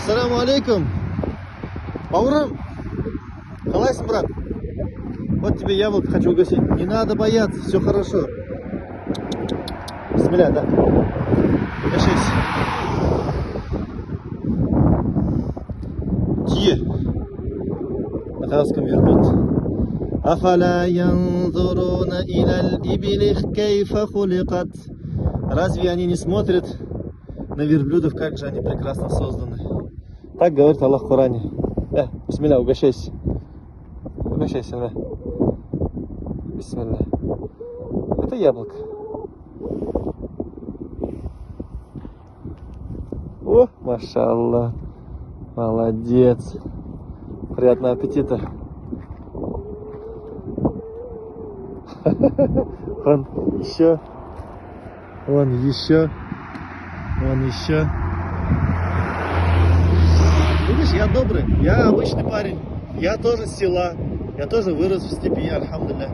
Ассаламу алейкум. Бауырым, қалайсың, брат? Вот тебе яблоко хочу угостить. Не надо бояться, все хорошо. Бисмилля, да. Угощайся. Тие. На казахском верблюд. Афаля янзуруна илял ибилих кейфа хуликат. Разве они не смотрят на верблюдов, как же они прекрасно созданы? Так говорит Аллах в Коране. Бисмилля, угощайся. Угощайся, да. Бисмилля. Это яблоко. О, машаллах. Молодец. Приятного аппетита. Вон еще. Вон еще. Вон еще. Видишь, я добрый. Я обычный парень. Я тоже с села. Я тоже вырос в степи, альхамдулилля.